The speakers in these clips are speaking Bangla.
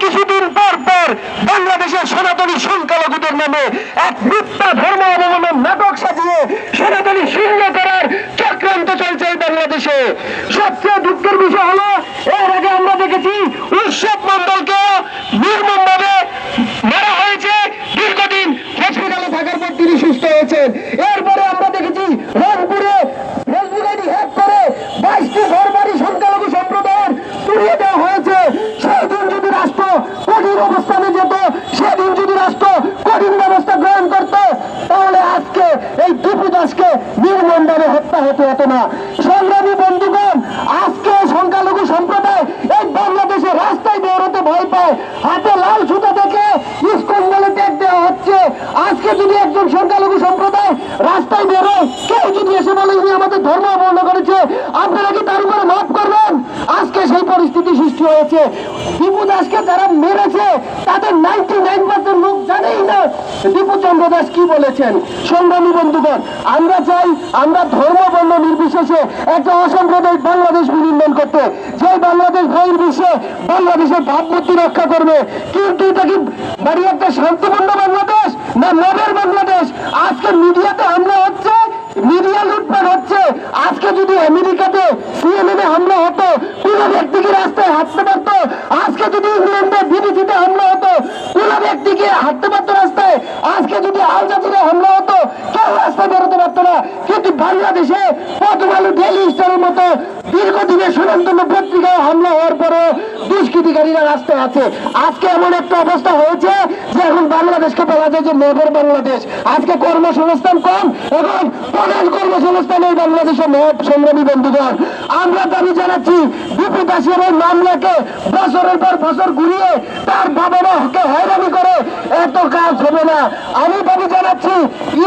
কিছুদিন পর পর বাংলাদেশের সনাতনী সংখ্যালঘুদের নামে এক মিথ্যা ধর্ম অবলম্বনের নাটক সাজিয়ে সনাতনী শূন্য করার চক্রান্ত চলছে এই বাংলাদেশে। সবচেয়ে দুঃখের বিষয় হলো এর আগে আমরা দেখেছি উৎসব মন্ডলকে নির্মমভাবে মারা হয়েছে, দীর্ঘদিন হসপিটালে থাকার পর তিনি সুস্থ হয়েছেন। এরপরে আমরা দেখেছি রংপুরে ফেসবুক আইডি হ্যাক করে 22টি ঘরবাড়ি সংখ্যালঘু সম্প্রদায়ের তুলিয়ে দেওয়া হয়েছে। সেদিন যদি রাষ্ট্র কঠিন অবস্থানে যেত, সেদিন যদি রাষ্ট্র কঠিন ব্যবস্থা গ্রহণ করত, তাহলে আজকে এই দীপু দাসকে নির্মমভাবে হত্যা হতে হতো না। সংগ্রামী বন্ধুগণ, আজকে সংখ্যালঘু সম্প্রদায় এই বাংলাদেশে রাস্তায় বেরোতে ভয় পায়, হাতে লাল সুতা থেকে স্কুল বলে ট্যাগ দেওয়া হচ্ছে। আজকে যদি একজন সংখ্যালঘু সম্প্রদায় রাস্তায় বেরোয়, কেউ যদি এসে বলে ইনি আমাদের ধর্ম অবহেলা করেছে, আপনারা কি তার উপরে মাফ করবেন? আজকে সেই পরিস্থিতি সৃষ্টি হয়েছে। দীপু দাসকে যারা মেরেছে তাদের 99% লোক জানেই না দীপু চন্দ্র দাস কি বলেছেন। সংগ্রামী বন্ধুগণ, আমরা চাই আমরা ধর্ম বর্ণ নির্বিশেষে একটা অসাম্প্রদায়িক বাংলাদেশ বিনির্মাণ করতে, যে বাংলাদেশ বহির্বিশ্বে বাংলাদেশের ভাবমূর্তি রক্ষা করবে। কিন্তু এটা কি বাড়ি একটা শান্তিপূর্ণ বাংলাদেশ না নবের বাংলাদেশ? আজকে মিডিয়াতে হামলা হচ্ছে, মিডিয়া লুটপাট হচ্ছে। আজকে যদি আমেরিকাতে সিএনএন হামলা হতো, কোন ব্যক্তি কি রাস্তায় হাঁটতে পারতো? আজকে যদি ইংল্যান্ডে বিবিসিতে হামলা হতো, কোন ব্যক্তি কি হাঁটতে পারতো রাস্তায়? আজকে যদি আল জাজিরা হামলা হতো, কেউ রাস্তায় বেরোতে পারতো না। কিন্তু বাংলাদেশে প্রথম আলো, ডেইলি স্টারের মতো দীর্ঘদিনের সুনামধন্য পত্রিকায় হামলা হওয়ার পরে দুষ্কৃতিকারীরা রাস্তায় আছে। আজকে এমন একটা অবস্থা হয়েছে যে এখন বাংলাদেশকে বলা যায় যে নগর বাংলাদেশ। আজকে কর্মসংস্থান কম এবং প্রধান কর্মসংস্থান এই বাংলাদেশে নব। সংগ্রামী বন্ধুগণ, আমরা দাবি জানাচ্ছি দীপু দাসের এই মামলাকে বছরের পর বছর ঘুরিয়ে তার বাবা মাকে হয়রানি করে এত কাজ হবে না। আমি দাবি জানাচ্ছি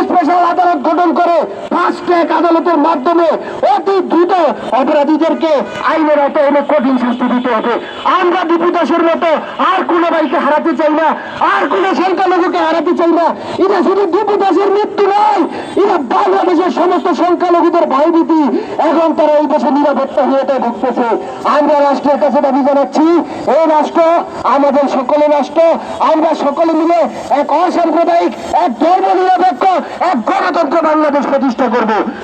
স্পেশাল আদালত গঠন করে ফাস্ট ট্র্যাক আদালতের মাধ্যমে অতি দ্রুত অপরাধীদেরকে আইনের আওতায় এনে কঠিন শাস্তি দিতে হবে। আমরা দীপু দাসের মতো আর কোনো ভাইকে হারাতে চাই না, আর কোনো সংখ্যালঘুকে হারাতে চাই না। এটা শুধু দীপু দাসের মৃত্যু নয়, এটা বাংলাদেশের সমস্ত সংখ্যালঘুদের ভয়ভীতি। এখন তারা এই দেশে নিরাপত্তাহীনতায় ভুগতেছে। আমরা রাষ্ট্রের কাছে দাবি জানাচ্ছি, এই রাষ্ট্র আমাদের সকলের রাষ্ট্র। আমরা সকলে মিলে এক অসাম্প্রদায়িক, এক ধর্ম নিরপেক্ষ, এক গণতন্ত্র বাংলাদেশ প্রতিষ্ঠা করব।